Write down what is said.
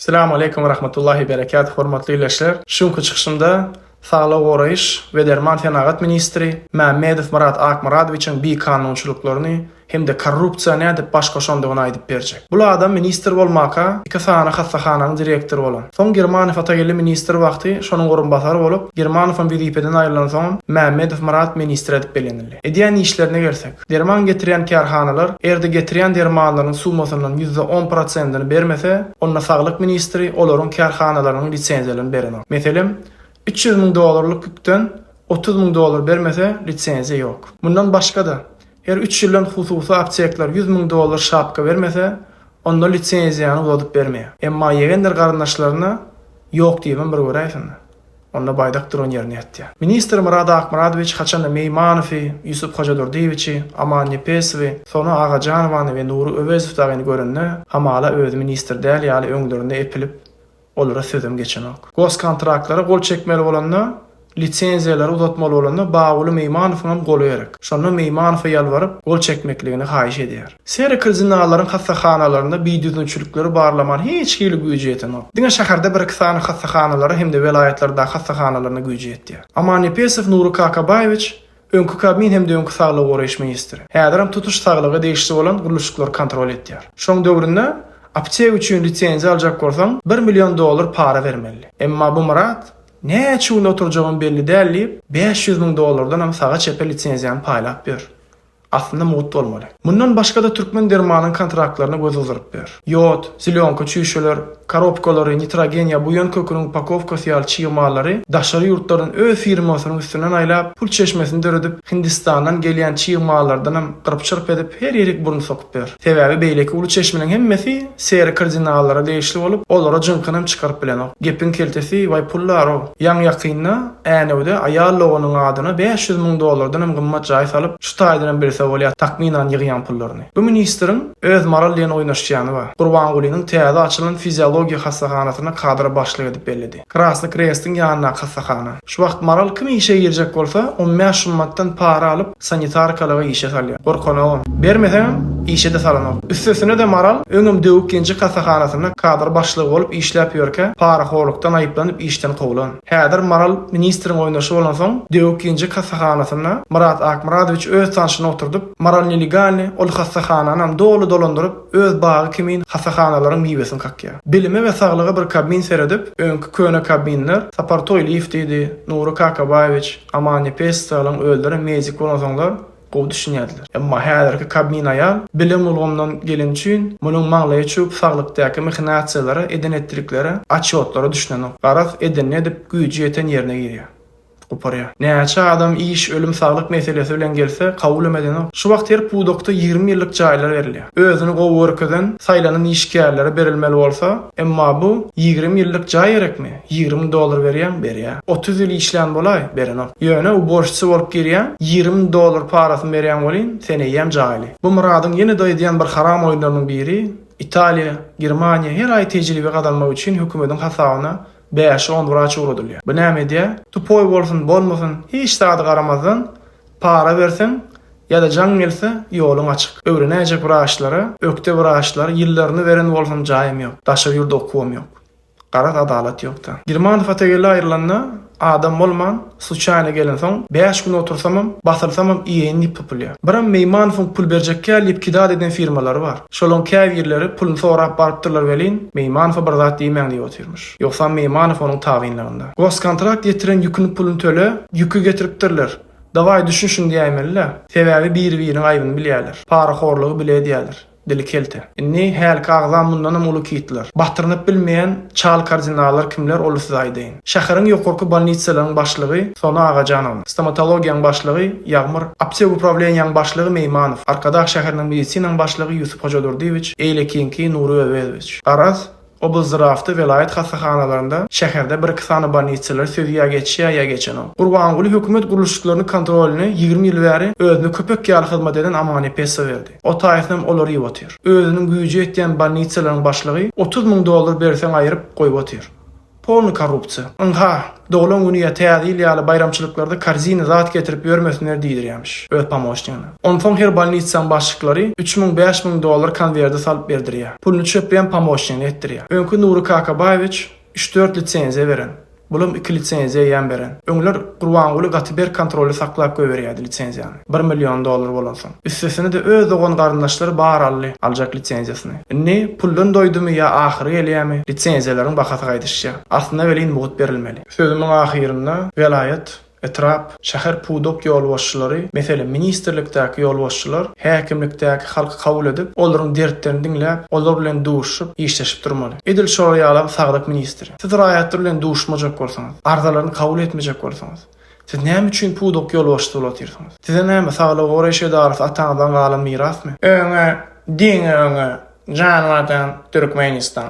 Assalamu alaikum wa rahmatullahi wa barakatuh. Hormatly izleyijiler. Şunkü çykyşymda Saglyk goraýyş we derman tenagat ministri Mehmedow Murat Akmuradowyçyň bir kanunçylyklaryny hem de korrupsiýa nädip baş goşandygyny aýdyp berjek. Bu adam ministr bolmaka, iki sany hassahanyň direktory bolan. Soň Germaniýa Fatagelli ministr wagty şonuň gorunbasary bolup, Germaniýaň WDP'den aýrylan soň Mehmedow Murat ministr edip belenildi. Edýän işlerine gelsek, derman getiren karhanalar erde getiren dermanlaryň summasynyň %10%-ni bermese, onda saglyk ministri olaryň karhanalarynyň lisenziýalaryny berenok. Meselem, $300,000 ýükden $30,000 bermese lisenziýa ýok. Bundan başga da her 3 ýyldan hususy aptekler $100,000 şapka bermese, onda lisenziýany uzadyp bermeýär. Emma ýegenler garyndaşlaryna ýok diýen bir göräýsin. Onda baýdak duran ýerine ýetdi. Ministr Murat Akmuradowyç haçan da Meýmanowy, Ýusup Hojadordiýewiçi, Aman Ýepesowy, sonra Agajanowyny we Nury Öwezow dagyny görende, hamala öz ministr däl ýaly öňlerinde epilip olara sözüm geçenok. Gos kontraktlara gol çekmeli bolanda, lisenziýalary uzatmaly bolanda Baguly Meýmanowyň goly berek. Şonda Meýmanowy ýalwaryp gol çekmekligini haýyş edýär. Seri krizinalaryň hassahanalarynda biýdüzünçülükleri barlaman hiç hili güýji ýetenok. Diňe şäherde bir sany hassahanalary hem de welaýatlarda hassahanalarına güýji ýetdi. Aman Ýepesow Nury Kakabaýewiç öňkü kabin hem de öňkü saglyk goraýyş ministri. Häziram tutuş saglygy değişdi bolan guruluşluklar kontrol etdiler. Şoň döwründe aptek üçin lisenziýa aljak bolsaň $1 milyon para bermeli. Emma bu Murat näçe ýyl oturjagyny belli däl, $500,000 hem saga çepe lisenziýany paýlap ber. Aslında mutlu olmaly. Bundan başga da Türkmen dermanyň kontraktlaryna göz uzuryp ber. Ýod, zilyonka çüýşeler, korobkalary, nitrogeniýa, buýan köküniň pakovkasy ýaly çyýmalary daşary ýurtlaryň öz firmasynyň üstünden aýlap, pul çeşmesini döredip Hindistandan gelýän çyýmalardan hem gyrpçyrp edip her ýerek burun sokup ber. Sebäbi beýleki ulu çeşmeniň hemmesi seri kardinallara değişli bolup, olara jynkyny çykaryp bilenok. Gepin keltesi we pullary ýan ýakynna äňewde aýal logonyň adyna $500,000 hem gymmat jaý salyp, şu taýdan bir bolýar takminan ýygyň pullaryny. Bu ministrin öz moral bilen oýnaşýany bar. Gurbangulynyň täze açylan fiziologiýa hassahanasyna kadra başlyk edip bellidi. Krasny Krestiň ýanyna hassahana. Şu wagt moral kim işe girjek bolsa, 15 manatdan para alyp sanitarkalyga işe salýar. Gorkanok. Bermesem işe de salanok. Üstesine de moral öňüm döwükgenji hassahanasyna kadra başlyk bolup işläp ýörke, para horlukdan aýyplanyp işden kowulan. Häzir moral ministriň oýnaşy bolan soň döwükgenji hassahanasyna Murat Akmuradowyç öz tanşyna oturdy. Moral nelegalny ol hassahanany dolu dolandyryp öz bagy kimin hassahanalyryň miwesini kakýar. Bilimi we saglygy bir kabin seredip, öňkü köne kabinler Sapartoýly Iftidi, Nury Kakabaýewiç, Aman Ýepesowyň öldüre mezik bolan soňlar gowy düşünýärdiler. Emma häzirki kabin aýal bilim ulgamdan gelen üçin munyň maňlaýy çöp saglykdaky mehanizatçylary eden etdirikleri açyotlara düşünenok. Garaz eden edip güýji ýeten ýerine girýär. Goparýar. Näçe adam iş, ölüm, saglyk meselesi bilen gelse kabul etmeden şu wagt her pudokda 20 ýyllyk jaýlar berilýär. Özüni gowy örkeden saýlanan işgärlere berilmeli bolsa, emma bu 20 ýyllyk jaý gerekmi? $20 berýär. 30 ýyl işlän bolay, berenok. Ýöne u borçsy bolup girýär, $20 parasyny berýän bolyn, seni ýem jaýly. Bu Muradyň ýene doýdýan bir haram oýunlarynyň biri, Italiýa, Germaniýa her ay tejribe kazanmak üçin hökümetiň hasabyna 5-10 wraç uradylýar. Bu näme diýär? Tupoy bolsun, bolmasyn, hiç taýdy garamazdan para bersen ýa-da jan gelse ýoluň açyk. Öwrenäje wraçlara, ökte wraçlar ýyllaryny beren bolsun jaýym ýok. Daşary ýurda okuwam ýok. Garat adalet ýokda. Germaniýa Fatagelli aýrylanda adam bolman, suçaýna gelen soň 5 gün otursamam, basylsamam iýeni populýar. Biram Meýmanowyň pul berjekkä lipkidad eden firmalary bar. Şolon käwirleri puluny sorap barpdyrlar welin, Meýmanow bir zat diýmän diýip oturmuş. Ýoksa Meýmanow onuň tawinlerinde. Gos kontrakt getiren ýüküni pulun töle, ýükü getiripdirler. Dawai düşünşün diýmeler. Sebäbi bir-biriniň aýbyny bilýärler. Para horlugy bile diýerler. Dili kelte. Inni häl kagzan bundan ulu kitler. Bahtırınıp bilmeyen çal kardinallar kimler olusiz aýdyn. Şäherin ýokurky bolnitsalyň başlygy Sona Agajanow, stomatologiýaň başlygy Ýagmyr, aptek upravleniýaň başlygy Meýmanow, arkadaş şäheriniň medisinaň başlygy Ýusup Hojadordiýewiç, eýlekinki Nury Öwezowyç. Araz Obuzdurafty velayet hassahanalarında şäherde bir sany bolnitsalar söýýä geçýär ýa geçenok. Gurbanguly hökümet guruluşlaryny kontrolüni 20 ýyl bäri özüne köpek ýaly hyzmat eden Aman Ýepesow berdi. O taýypdan olary ýywatyr. Özüniň güýji etdiň bolnitsalaryň başlygy $30,000 berseň aýryp goýup otyr. Polny korrupsiýa. Onha doglan güni ýa-täze ýaly bayramçylyklarda karzina zat getirip ýörmesinler diýdirýärmiş. Öz pamoşnygyna. Onsoň her balnitsaň başlyklary $3000-5000 konwerde salyp berdirýär. Pulny çöpleýän pamoşnygyna etdirýär. Öňkü Nury Kakabaýewич 3-4 litsenziýa beren. Bulum 2 litsenziýa ýan beren. Öňler Gurbanguly gatyber kontroly saklap goýberýärdi litsenziýany. $1 million bolansoň. Üstesine de öz oğan garyndaşlary barally aljak litsenziýasyny. Ne puldan doýdumy ýa ahyry gelýärmi? Litsenziýalaryň bahasy gaýdyşýar. Aslynda welin muhut berilmeli. Sözümiň ahyrynda welaýat etrap, şäher pudok ýol başçylary, meselem ministrlikdäki ýol başçylar, häkimlikdäki halky kabul edip, olaryň dertlerini diňläp, olar bilen duşup, işleşip durmaly. Edil şoýalar sagdyk ministri. Siz raýatlar bilen duşmajak bolsaňyz, arzalaryny kabul etmejek bolsaňyz, siz näme üçin pudok ýol başçy bolýarsyňyz? Size näme saglyk goraýşy edarasy ataňyzdan galan mirasmy? Öňe, diňe öňe, Janwatan, Türkmenistan.